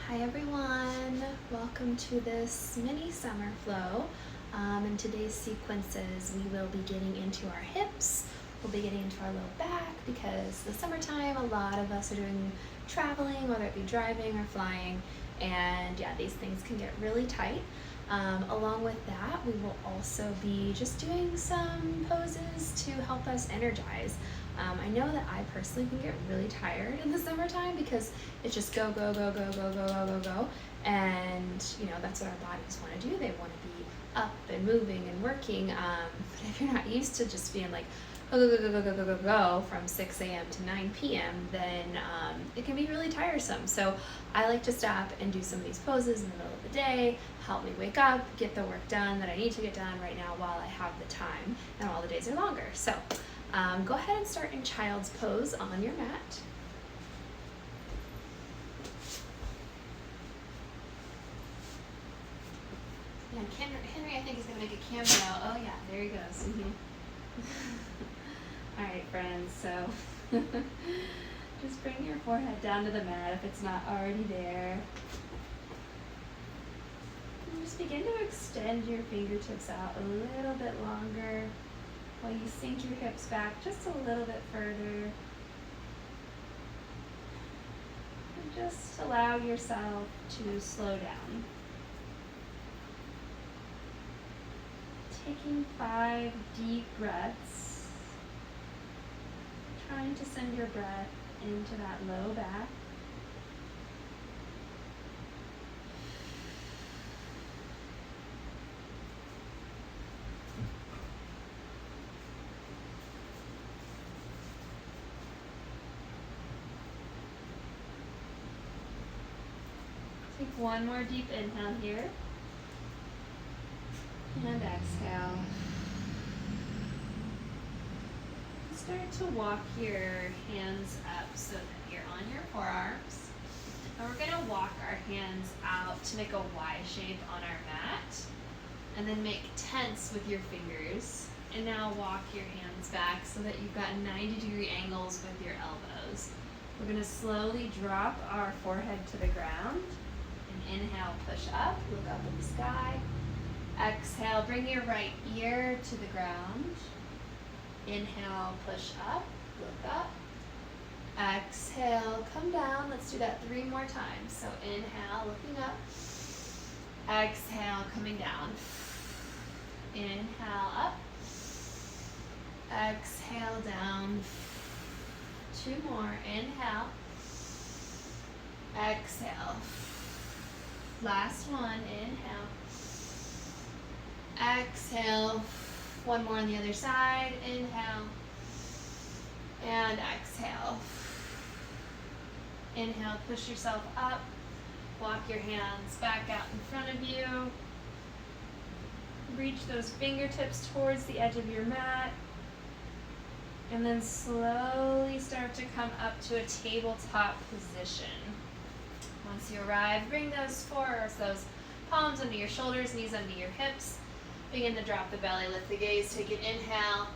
Hi everyone, welcome to this mini summer flow. In today's sequences, we will be getting into our hips, we'll be getting into our low back because the summertime, a lot of us are doing traveling, whether it be driving or flying, and yeah, these things can get really tight. Along with that, we will also be just doing some poses to help us energize. I know that I personally can get really tired in the summertime because it's just go, go, go, go, go, go, go, go, go. And, that's what our bodies want to do. They want to be up and moving and working. But if you're not used to just being like, go, go, go, go, go, go, go, go from 6 a.m. to 9 p.m., then it can be really tiresome. So I like to stop and do some of these poses in the middle of the day, help me wake up, get the work done that I need to get done right now while I have the time and while the days are longer. So go ahead and start in child's pose on your mat. And Henry, I think, is going to make a cameo. Oh yeah, there he goes. All right, friends, so just bring your forehead down to the mat if it's not already there. And just begin to extend your fingertips out a little bit longer while you sink your hips back just a little bit further. And just allow yourself to slow down. Taking 5 deep breaths, trying to send your breath into that low back. Take one more deep inhale here. And exhale. Start to walk your hands up so that you're on your forearms. And we're going to walk our hands out to make a Y shape on our mat. And then make tents with your fingers. And now walk your hands back so that you've got 90-degree angles with your elbows. We're going to slowly drop our forehead to the ground. And inhale, push up, look up at the sky. Exhale, bring your right ear to the ground. Inhale, push up, look up. Exhale, come down. Let's do that 3 more times. So inhale, looking up. Exhale, coming down. Inhale, up. Exhale, down. 2 more. Inhale. Exhale. Last one. Inhale. Exhale. 1 more on the other side. Inhale. And exhale. Inhale, push yourself up. Walk your hands back out in front of you. Reach those fingertips towards the edge of your mat. And then slowly start to come up to a tabletop position. Once you arrive, bring those palms under your shoulders, knees under your hips. Begin to drop the belly, lift the gaze, take an inhale.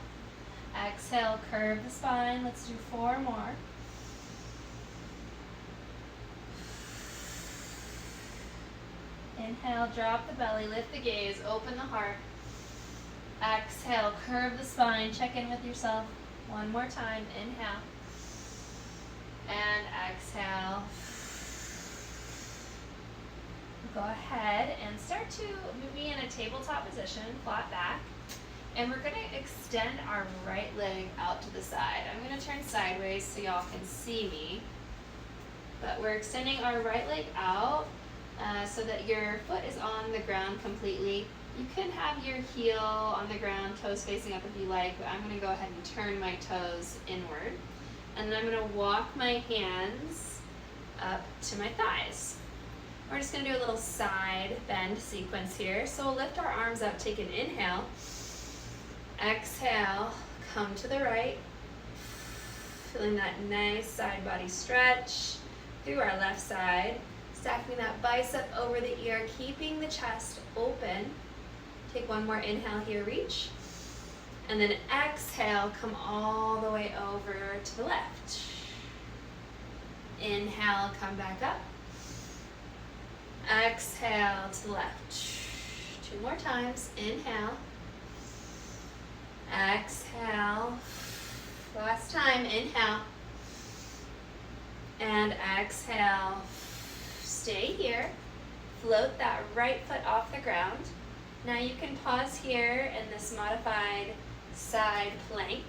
Exhale, curve the spine. Let's do 4 more. Inhale, drop the belly, lift the gaze, open the heart. Exhale, curve the spine, check in with yourself. 1 more time, inhale. And exhale. Go ahead and start to be in a tabletop position, flat back. And we're going to extend our right leg out to the side. I'm going to turn sideways so y'all can see me. But we're extending our right leg out so that your foot is on the ground completely. You can have your heel on the ground, toes facing up if you like, but I'm going to go ahead and turn my toes inward. And then I'm going to walk my hands up to my thighs. We're just going to do a little side bend sequence here. So we'll lift our arms up, take an inhale. Exhale, come to the right. Feeling that nice side body stretch through our left side. Stacking that bicep over the ear, keeping the chest open. Take 1 more inhale here, reach. And then exhale, come all the way over to the left. Inhale, come back up. Exhale to the left. 2 more times. Inhale. Exhale. Last time. Inhale. And exhale. Stay here. Float that right foot off the ground. Now you can pause here in this modified side plank,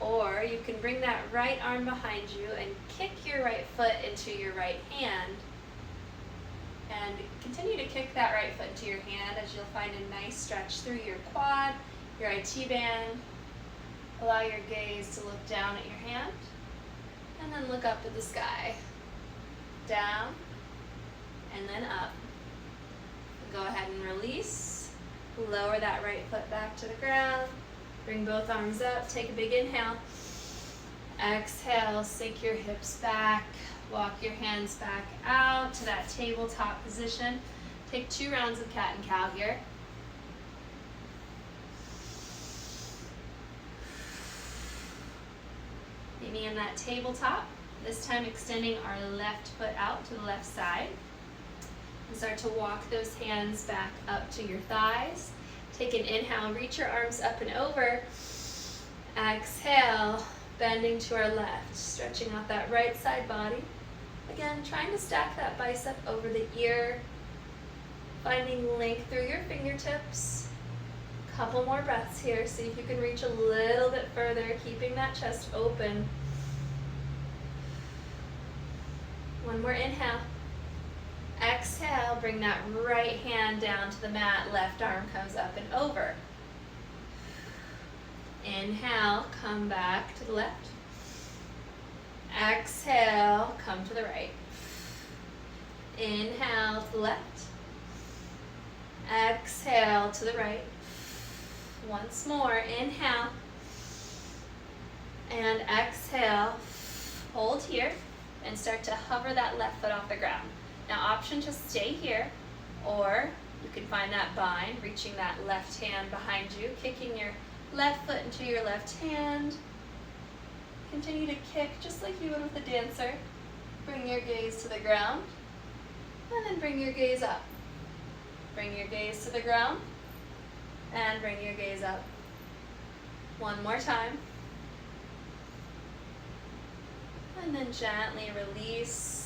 or you can bring that right arm behind you and kick your right foot into your right hand. And continue to kick that right foot into your hand as you'll find a nice stretch through your quad, your IT band. Allow your gaze to look down at your hand and then look up at the sky. Down and then up. Go ahead and release. Lower that right foot back to the ground. Bring both arms up. Take a big inhale. Exhale, sink your hips back. Walk your hands back out to that tabletop position. Take 2 rounds of cat and cow here. Meet me in that tabletop. This time extending our left foot out to the left side. And start to walk those hands back up to your thighs. Take an inhale, reach your arms up and over. Exhale, bending to our left, stretching out that right side body. Again, trying to stack that bicep over the ear, finding length through your fingertips. Couple more breaths here. See if you can reach a little bit further, keeping that chest open. One more inhale. Exhale, bring that right hand down to the mat, left arm comes up and over. Inhale, come back to the left. Exhale, come to the right. Inhale to the left. Exhale to the right. Once more, inhale. And exhale, hold here and start to hover that left foot off the ground. Now option to stay here, or you can find that bind, reaching that left hand behind you, kicking your left foot into your left hand. Continue to kick just like you would with a dancer. Bring your gaze to the ground, and then bring your gaze up. Bring your gaze to the ground, and bring your gaze up. One more time. And then gently release.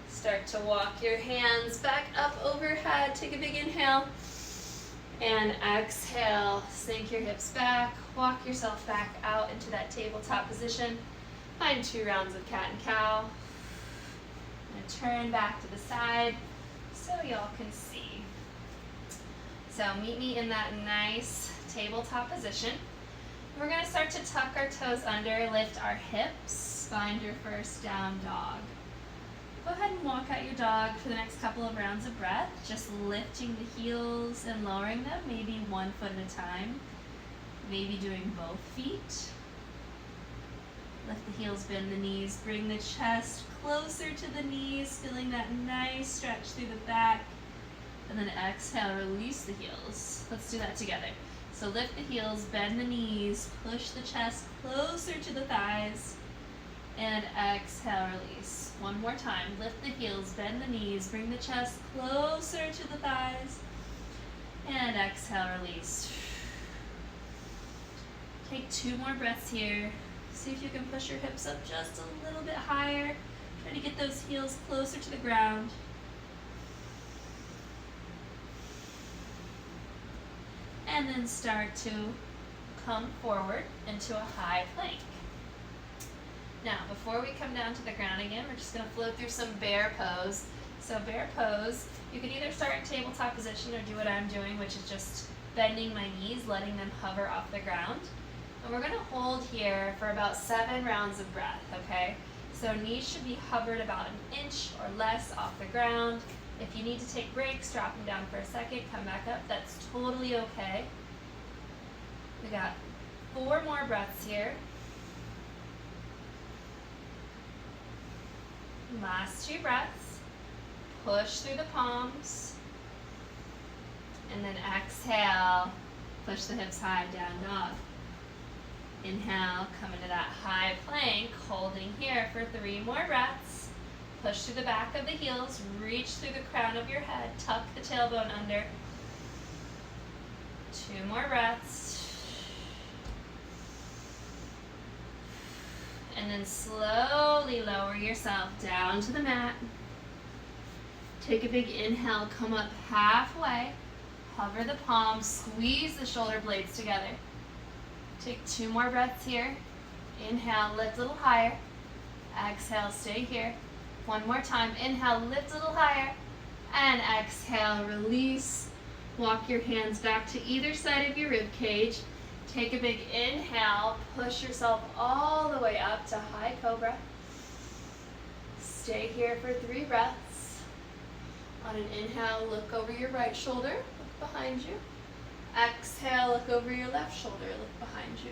Start to walk your hands back up overhead. Take a big inhale. And exhale. Sink your hips back. Walk yourself back out into that tabletop position. Find 2 rounds of cat and cow. And turn back to the side so y'all can see. So meet me in that nice tabletop position. We're going to start to tuck our toes under, lift our hips, find your first down dog. Go ahead and walk out your dog for the next couple of rounds of breath, just lifting the heels and lowering them, maybe 1 foot at a time, maybe doing both feet. Lift the heels, bend the knees, bring the chest closer to the knees, feeling that nice stretch through the back, and then exhale, release the heels. Let's do that together. So lift the heels, bend the knees, push the chest closer to the thighs, and exhale, release. One more time. Lift the heels, bend the knees, bring the chest closer to the thighs, and exhale, release. Take 2 more breaths here. See if you can push your hips up just a little bit higher. Try to get those heels closer to the ground. And then start to come forward into a high plank. Now, before we come down to the ground again, we're just going to float through some bear pose. So bear pose, you can either start in tabletop position or do what I'm doing, which is just bending my knees, letting them hover off the ground. And we're going to hold here for about 7 rounds of breath, okay? So knees should be hovered about 1 inch or less off the ground. If you need to take breaks, drop them down for a second, come back up. That's totally okay. We got 4 more breaths here. Last 2 breaths. Push through the palms. And then exhale. Push the hips high, down dog. Inhale, come into that high plank, holding here for 3 more breaths. Push through the back of the heels, reach through the crown of your head, tuck the tailbone under. 2 more breaths. And then slowly lower yourself down to the mat. Take a big inhale, come up halfway. Hover the palms, squeeze the shoulder blades together. Take 2 more breaths here. Inhale, lift a little higher. Exhale, stay here. 1 more time. Inhale, lift a little higher. And exhale, release. Walk your hands back to either side of your rib cage. Take a big inhale. Push yourself all the way up to high cobra. Stay here for 3 breaths. On an inhale, look over your right shoulder. Look behind you. Exhale, look over your left shoulder. Look behind you.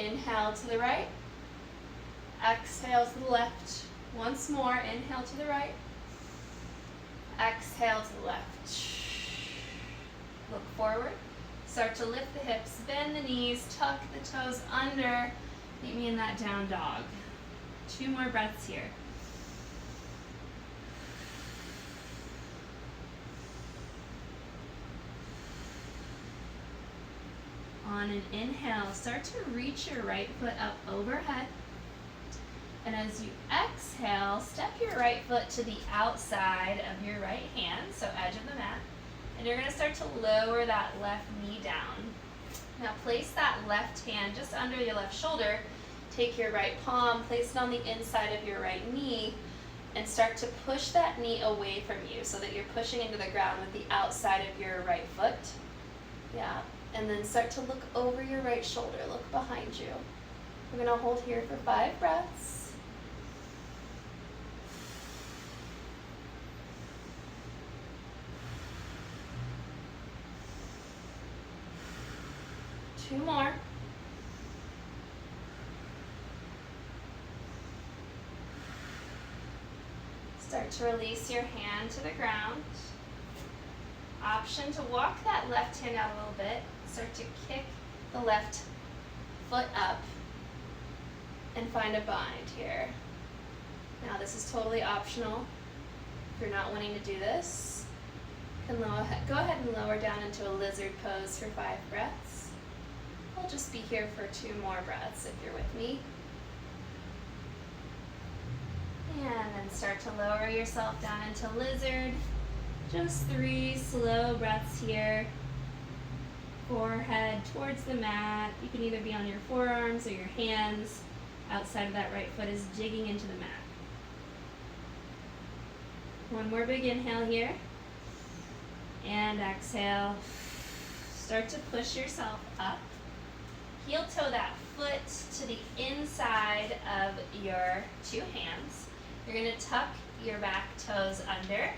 Inhale to the right. Exhale to the left. Once more, inhale to the right. Exhale to the left. Look forward. Start to lift the hips, bend the knees, tuck the toes under. Meet me in that down dog. 2 more breaths here. On an inhale, start to reach your right foot up overhead. And as you exhale, step your right foot to the outside of your right hand, so edge of the mat. And you're going to start to lower that left knee down. Now place that left hand just under your left shoulder. Take your right palm, place it on the inside of your right knee, and start to push that knee away from you so that you're pushing into the ground with the outside of your right foot. Yeah. And then start to look over your right shoulder, look behind you. We're going to hold here for 5 breaths. Two more. Start to release your hand to the ground. Option to walk that left hand out a little bit. Start to kick the left foot up and find a bind here. Now this is totally optional. If you're not wanting to do this, you can go ahead and lower down into a lizard pose for 5 breaths. I'll just be here for 2 more breaths if you're with me. And then start to lower yourself down into lizard. Just 3 slow breaths here. Forehead towards the mat. You can either be on your forearms or your hands. Outside of that right foot is digging into the mat. 1 more big inhale here. And exhale. Start to push yourself up. Heel toe that foot to the inside of your 2 hands. You're going to tuck your back toes under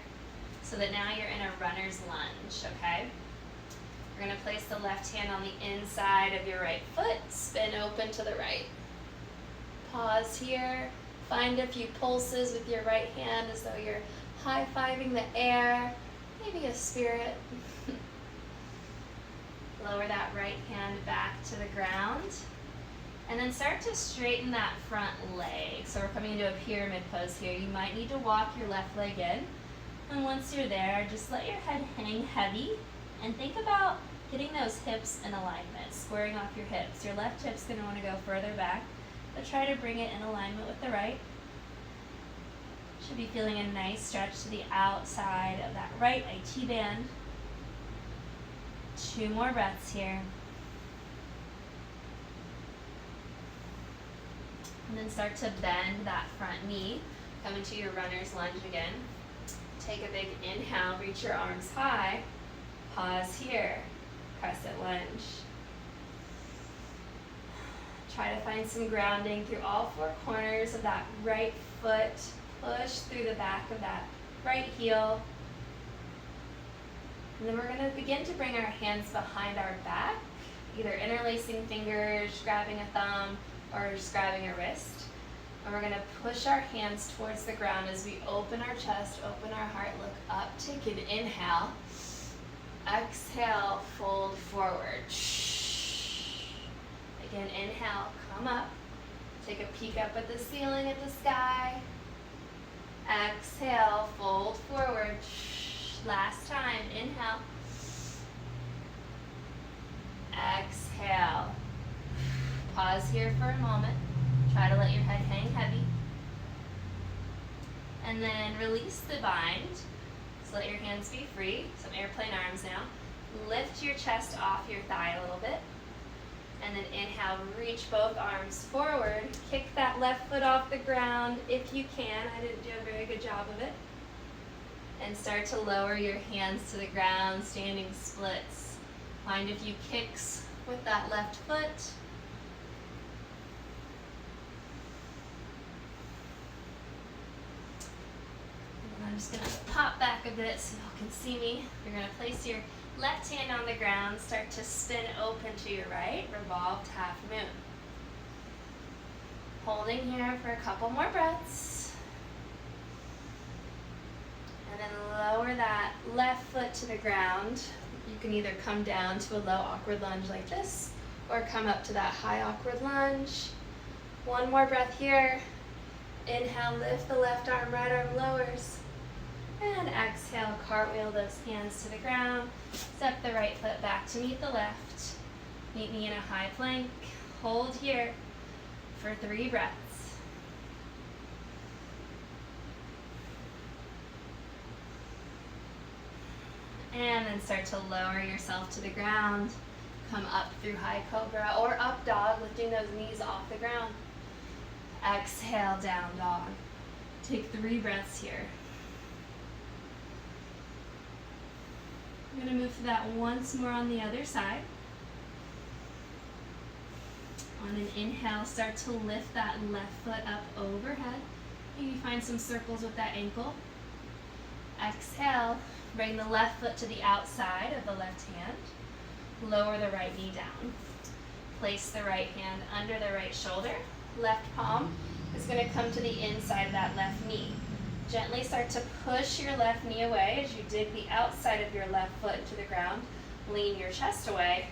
so that now you're in a runner's lunge, okay? You're going to place the left hand on the inside of your right foot, spin open to the right. Pause here. Find a few pulses with your right hand as though you're high-fiving the air, maybe a spirit. Lower that right hand back to the ground. And then start to straighten that front leg. So we're coming into a pyramid pose here. You might need to walk your left leg in. And once you're there, just let your head hang heavy and think about getting those hips in alignment, squaring off your hips. Your left hip's going to want to go further back, but try to bring it in alignment with the right. Should be feeling a nice stretch to the outside of that right IT band. 2 more breaths here. And then start to bend that front knee. Come into your runner's lunge again. Take a big inhale, reach your arms high. Pause here, crescent lunge. Try to find some grounding through all 4 corners of that right foot. Push through the back of that right heel. And then we're going to begin to bring our hands behind our back, either interlacing fingers, grabbing a thumb, or just grabbing a wrist. And we're going to push our hands towards the ground as we open our chest, open our heart, look up, take an inhale. Exhale, fold forward. Again, inhale, come up. Take a peek up at the ceiling, at the sky. Exhale, fold forward. Last time, inhale. Exhale. Pause here for a moment. Try to let your head hang heavy. And then release the bind. So let your hands be free. Some airplane arms now. Lift your chest off your thigh a little bit. And then inhale, reach both arms forward. Kick that left foot off the ground if you can. I didn't do a very good job of it. And start to lower your hands to the ground, standing splits. Find a few kicks with that left foot. And I'm just going to pop back a bit so you can see me. You're going to place your left hand on the ground, start to spin open to your right, revolved half moon. Holding here for a couple more breaths. And then lower that left foot to the ground. You can either come down to a low awkward lunge like this, or come up to that high awkward lunge. One more breath here. Inhale, lift the left arm, right arm lowers. And exhale, cartwheel those hands to the ground. Step the right foot back to meet the left. Meet me in a high plank. Hold here for 3 breaths. And then start to lower yourself to the ground. Come up through high cobra or up dog, lifting those knees off the ground. Exhale, down dog. Take 3 breaths here. I'm going to move to that once more on the other side. On an inhale, start to lift that left foot up overhead. Maybe find some circles with that ankle. Exhale, bring the left foot to the outside of the left hand. Lower the right knee down. Place the right hand under the right shoulder. Left palm is going to come to the inside of that left knee. Gently start to push your left knee away as you dig the outside of your left foot into the ground. Lean your chest away.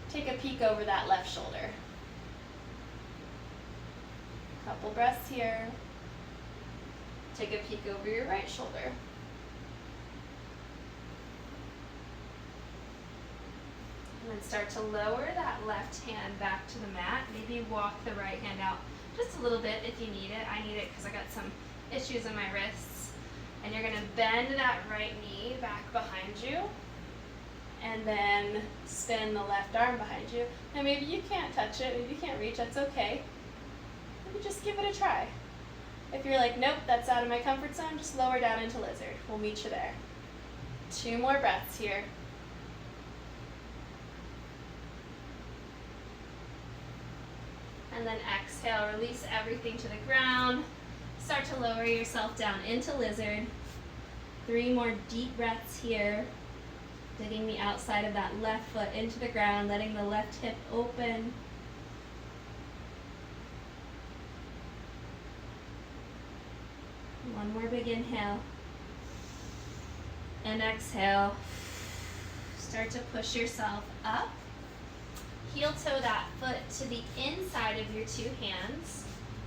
Take a peek over that left shoulder. Couple breaths here. Take a peek over your right shoulder. And then start to lower that left hand back to the mat. Maybe walk the right hand out just a little bit if you need it. I need it because I got some issues in my wrists. And you're going to bend that right knee back behind you. And then spin the left arm behind you. Now maybe you can't touch it, maybe you can't reach, that's okay. Maybe just give it a try. If you're like, nope, that's out of my comfort zone, just lower down into lizard. We'll meet you there. 2 more breaths here. And then exhale, release everything to the ground. Start to lower yourself down into lizard. 3 more deep breaths here. Digging the outside of that left foot into the ground, letting the left hip open. One more big inhale. And exhale. Start to push yourself up. Heel toe that foot to the inside of your 2 hands.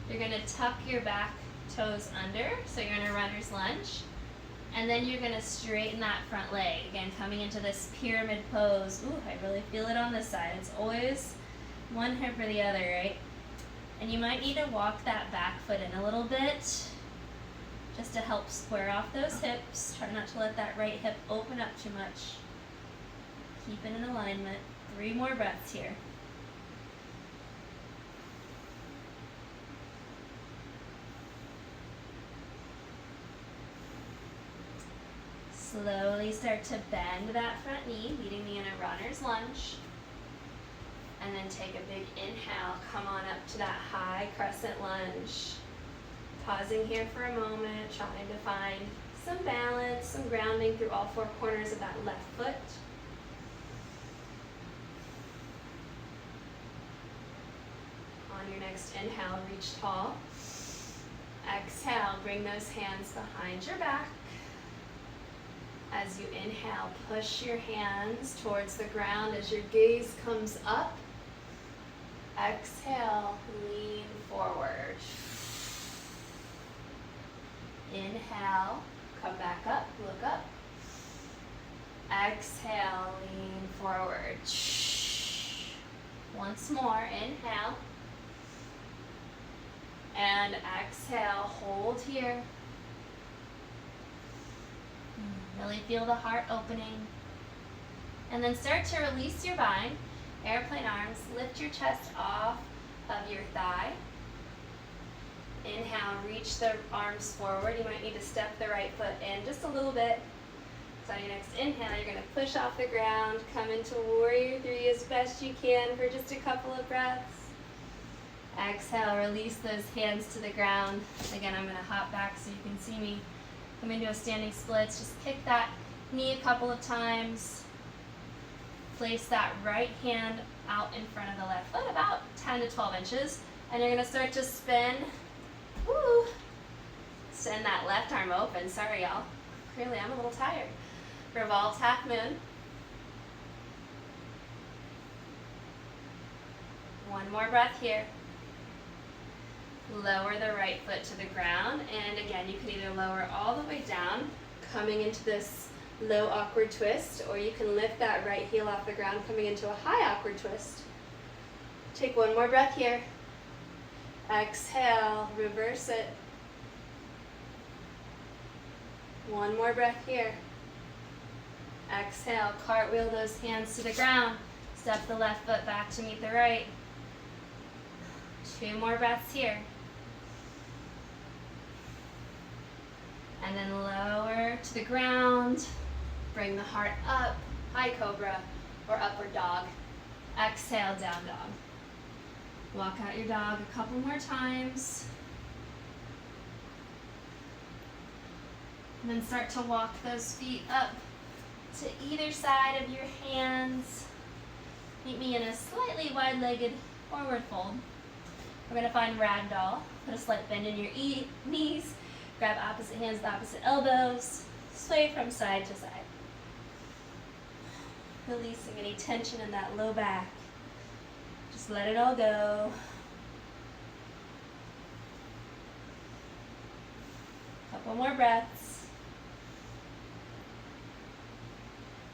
You're going to tuck your back toes under, so you're in a runner's lunge. And then you're going to straighten that front leg. Again, coming into this pyramid pose. Ooh, I really feel it on this side. It's always one hip or the other, right? And you might need to walk that back foot in a little bit just to help square off those hips. Try not to let that right hip open up too much. Keep it in alignment. 3 more breaths here. Slowly start to bend that front knee, meeting me in a runner's lunge. And then take a big inhale, come on up to that high crescent lunge. Pausing here for a moment, trying to find some balance, some grounding through all 4 corners of that left foot. On your next inhale, reach tall. Exhale, bring those hands behind your back. As you inhale, push your hands towards the ground as your gaze comes up. Exhale, lean forward. Inhale, come back up, look up. Exhale, lean forward. Once more, inhale. And exhale, hold here. Really feel the heart opening. And then start to release your bind. Airplane arms, lift your chest off of your thigh. Inhale, reach the arms forward. You might need to step the right foot in just a little bit. So on your next inhale, you're going to push off the ground, come into Warrior 3 as best you can for just a couple of breaths. Exhale, release those hands to the ground. Again, I'm going to hop back so you can see me. Come into a standing splits. Just kick that knee a couple of times. Place that right hand out in front of the left foot, about 10 to 12 inches. And you're going to start to spin. Woo! Send that left arm open. Sorry, y'all. Clearly, I'm a little tired. Revolve half moon. One more breath here. Lower the right foot to the ground. And again, you can either lower all the way down, coming into this low awkward twist, or you can lift that right heel off the ground, coming into a high awkward twist. Take one more breath here. Exhale, reverse it. One more breath here. Exhale, cartwheel those hands to the ground. Step the left foot back to meet the right. Two more breaths here. And then lower to the ground. Bring the heart up, high cobra or upward dog. Exhale, down dog. Walk out your dog a couple more times. And then start to walk those feet up to either side of your hands. Meet me in a slightly wide-legged forward fold. We're going to find ragdoll. Put a slight bend in your knees. Grab opposite hands to opposite elbows. Sway from side to side. Releasing any tension in that low back. Just let it all go. Couple more breaths.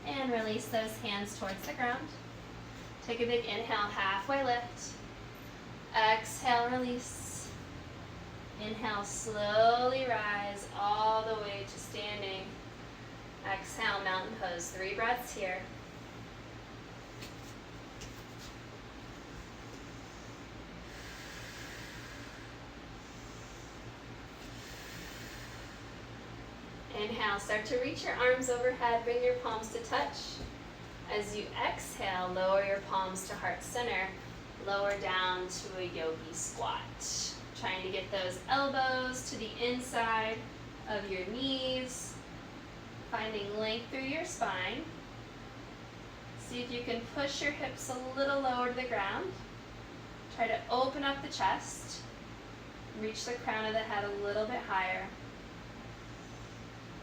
And release those hands towards the ground. Take a big inhale, halfway lift. Exhale, release. Inhale, slowly rise all the way to standing. Exhale, mountain pose. 3 breaths here. Inhale, start to reach your arms overhead, bring your palms to touch. As you exhale, lower your palms to heart center, lower down to a yogi squat. Trying to get those elbows to the inside of your knees, finding length through your spine. See if you can push your hips a little lower to the ground. Try to open up the chest, reach the crown of the head a little bit higher.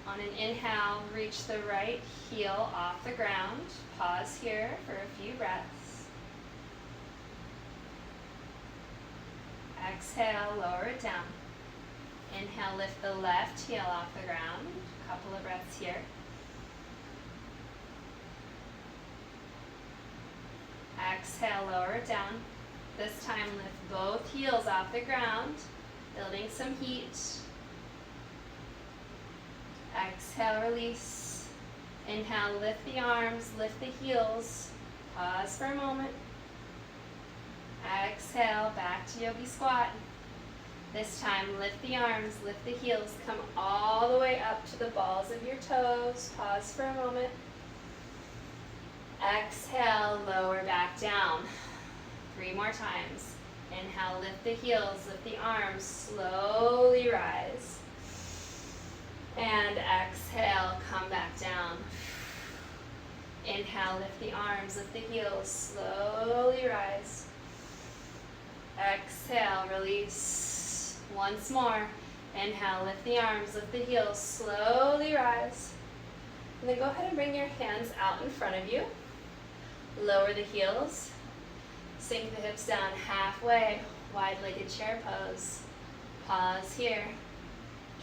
On an inhale, reach the right heel off the ground. Pause here for a few breaths. Exhale, lower it down. Inhale, lift the left heel off the ground. A couple of breaths here. Exhale, lower it down. This time, lift both heels off the ground, building some heat. Exhale, release. Inhale, lift the arms, lift the heels. Pause for a moment. Exhale, back to yogi squat. This time, lift the arms, lift the heels. Come all the way up to the balls of your toes. Pause for a moment. Exhale, lower back down. 3 more times. Inhale, lift the heels, lift the arms. Slowly rise. And exhale, come back down. Inhale, lift the arms, lift the heels, slowly rise. Exhale, release. Once more. Inhale, lift the arms, lift the heels, slowly rise. And then go ahead and bring your hands out in front of you. Lower the heels. Sink the hips down halfway, wide-legged chair pose. Pause here.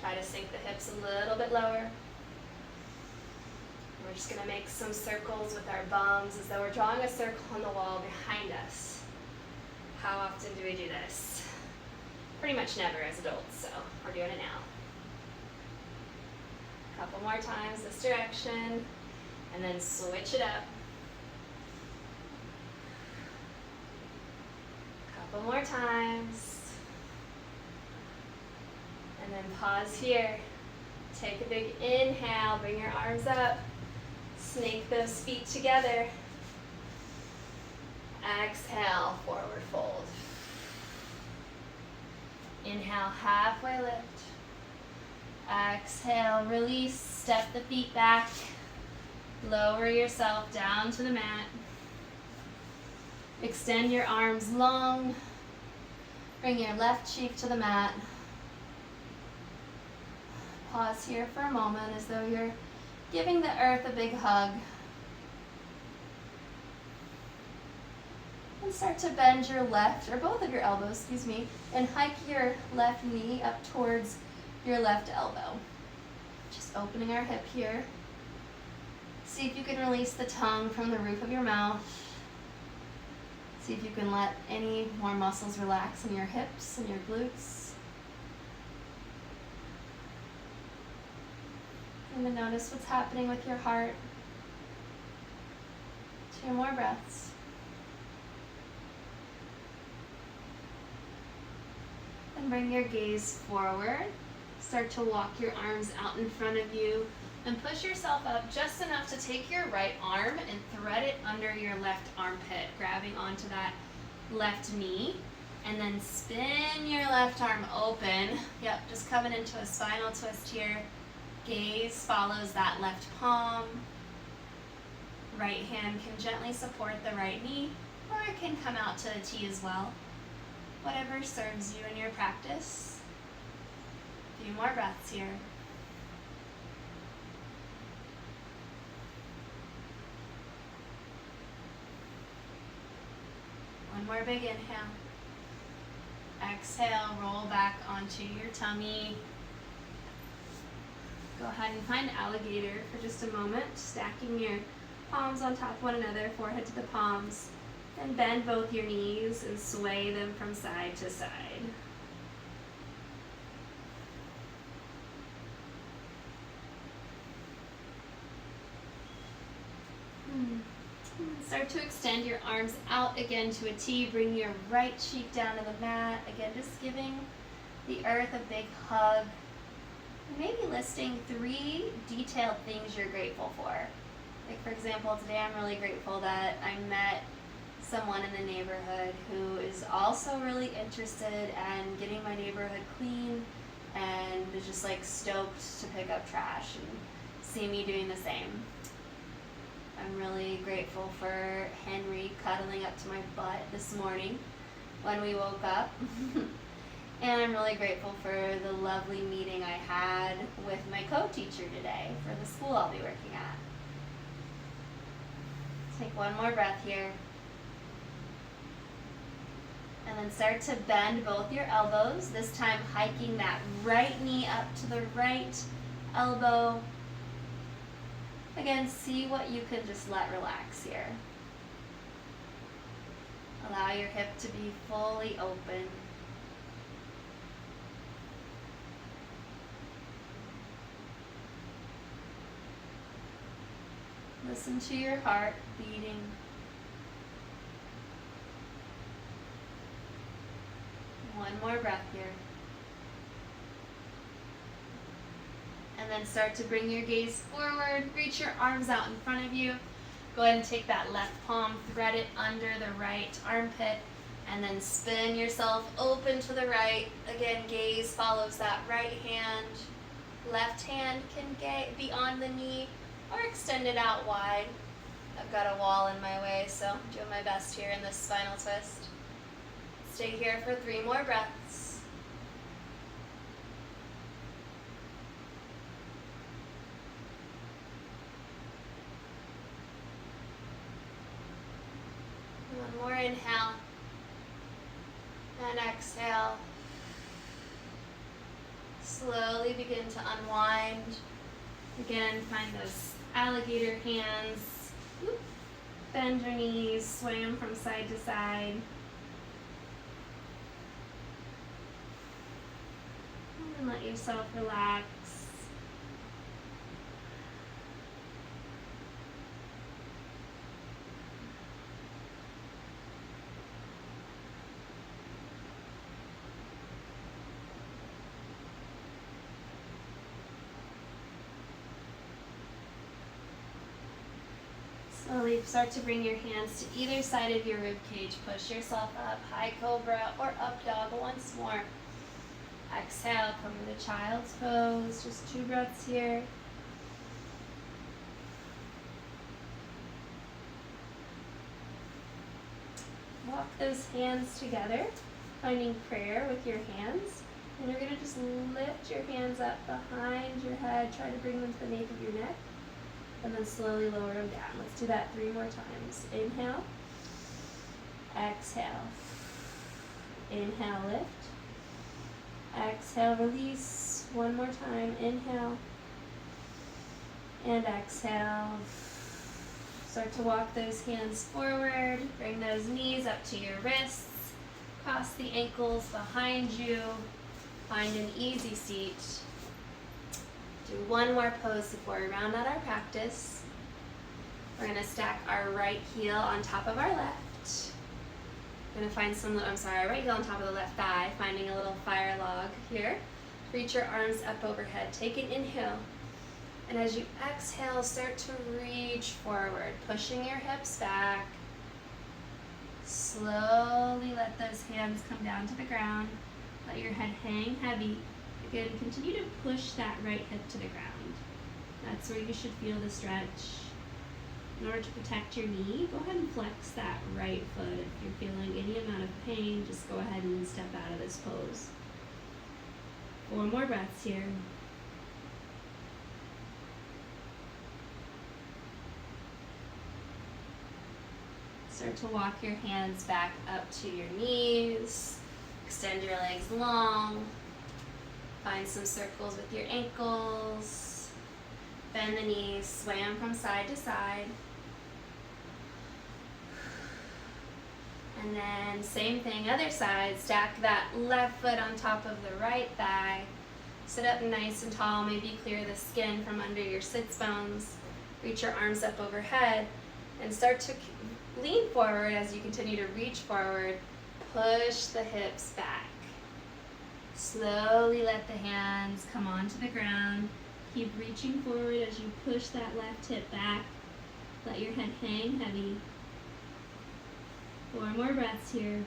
Try to sink the hips a little bit lower. We're just going to make some circles with our bums as though we're drawing a circle on the wall behind us. How often do we do this? Pretty much never as adults, so we're doing it now. A couple more times this direction, and then switch it up. Couple more times. And then pause here. Take a big inhale, bring your arms up. Snake those feet together. Exhale, forward fold. Inhale, halfway lift. Exhale, release, step the feet back. Lower yourself down to the mat. Extend your arms long. Bring your left cheek to the mat. Pause here for a moment as though you're giving the earth a big hug. And start to bend your left, or both of your elbows, and hike your left knee up towards your left elbow. Just opening our hip here. See if you can release the tongue from the roof of your mouth. See if you can let any more muscles relax in your hips and your glutes. And then notice what's happening with your heart. 2 more breaths. And bring your gaze forward. Start to walk your arms out in front of you and push yourself up just enough to take your right arm and thread it under your left armpit, grabbing onto that left knee. And then spin your left arm open. Yep, just coming into a spinal twist here. Gaze follows that left palm. Right hand can gently support the right knee, or it can come out to a T as well. Whatever serves you in your practice. A few more breaths here. One more big inhale. Exhale, roll back onto your tummy. Go ahead and find alligator for just a moment, stacking your palms on top of one another, forehead to the palms. Then bend both your knees and sway them from side to side. Start to extend your arms out again to a T. Bring your right cheek down to the mat. Again, just giving the earth a big hug. And maybe listing 3 detailed things you're grateful for. Like, for example, today I'm really grateful that I met someone in the neighborhood who is also really interested in getting my neighborhood clean and is just like stoked to pick up trash and see me doing the same. I'm really grateful for Henry cuddling up to my butt this morning when we woke up. And I'm really grateful for the lovely meeting I had with my co-teacher today for the school I'll be working at. Take one more breath here. And then start to bend both your elbows, this time hiking that right knee up to the right elbow. Again, see what you can just let relax here. Allow your hip to be fully open. Listen to your heart beating. One more breath here. And then start to bring your gaze forward. Reach your arms out in front of you. Go ahead and take that left palm, thread it under the right armpit, and then spin yourself open to the right. Again, gaze follows that right hand. Left hand can be on the knee or extend it out wide. I've got a wall in my way, so I'm doing my best here in this spinal twist. Stay here for 3 more breaths. One more inhale. And exhale. Slowly begin to unwind. Again, find those alligator hands. Whoop. Bend your knees, sway them from side to side. And let yourself relax. Slowly start to bring your hands to either side of your rib cage. Push yourself up, high cobra or up dog once more. Exhale, come to child's pose. Just 2 breaths here. Walk those hands together, finding prayer with your hands. And you're going to just lift your hands up behind your head. Try to bring them to the nape of your neck. And then slowly lower them down. Let's do that 3 more times. Inhale. Exhale. Inhale, lift. Exhale, release. 1 more time. Inhale. And exhale. Start to walk those hands forward. Bring those knees up to your wrists. Cross the ankles behind you. Find an easy seat. Do 1 more pose before we round out our practice. We're going to stack our right heel on top of our left. We're going to find our right heel on top of the left thigh, finding a little fire log here. Reach your arms up overhead. Take an inhale. And as you exhale, start to reach forward, pushing your hips back. Slowly let those hands come down to the ground. Let your head hang heavy. Again, continue to push that right hip to the ground. That's where you should feel the stretch. In order to protect your knee, go ahead and flex that right foot. If you're feeling any amount of pain, just go ahead and step out of this pose. 4 more breaths here. Start to walk your hands back up to your knees. Extend your legs long. Find some circles with your ankles. Bend the knees, sway them from side to side. And then same thing, other side. Stack that left foot on top of the right thigh. Sit up nice and tall. Maybe clear the skin from under your sits bones. Reach your arms up overhead. And start to lean forward as you continue to reach forward. Push the hips back. Slowly let the hands come onto the ground. Keep reaching forward as you push that left hip back. Let your head hang heavy. 4 more breaths here.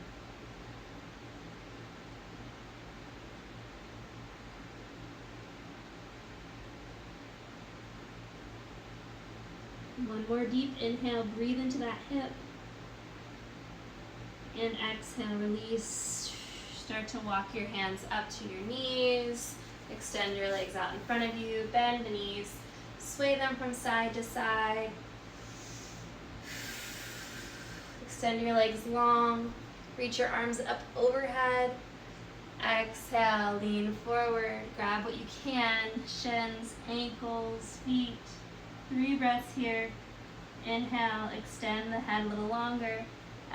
One more deep inhale. Breathe into that hip. And exhale, release. Start to walk your hands up to your knees. Extend your legs out in front of you. Bend the knees. Sway them from side to side. Extend your legs long. Reach your arms up overhead. Exhale, lean forward. Grab what you can. Shins, ankles, feet. 3 breaths here. Inhale, extend the head a little longer.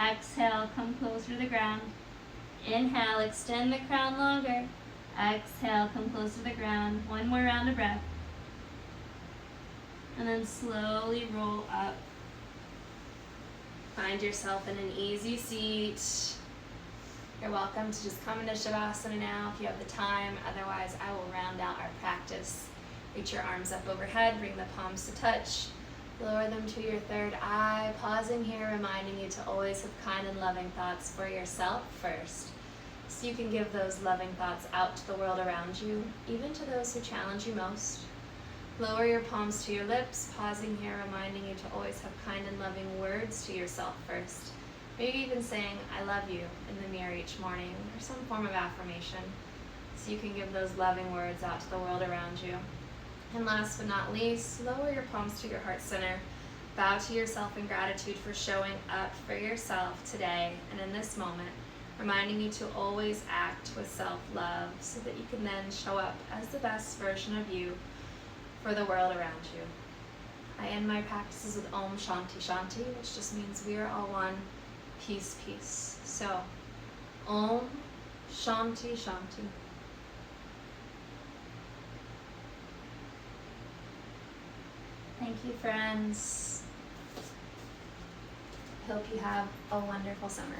Exhale, come closer to the ground. Inhale, extend the crown longer. Exhale, come close to the ground. 1 more round of breath. And then slowly roll up. Find yourself in an easy seat. You're welcome to just come into Shavasana now if you have the time. Otherwise, I will round out our practice. Reach your arms up overhead, bring the palms to touch. Lower them to your third eye. Pausing here, reminding you to always have kind and loving thoughts for yourself first. So you can give those loving thoughts out to the world around you, even to those who challenge you most. Lower your palms to your lips, pausing here, reminding you to always have kind and loving words to yourself first. Maybe even saying, I love you, in the mirror each morning, or some form of affirmation. So you can give those loving words out to the world around you. And last but not least, lower your palms to your heart center. Bow to yourself in gratitude for showing up for yourself today and in this moment. reminding you to always act with self-love so that you can then show up as the best version of you for the world around you. I end my practices with Om Shanti Shanti, which just means we are all one, peace, peace. So, Om Shanti Shanti. Thank you, friends. Hope you have a wonderful summer.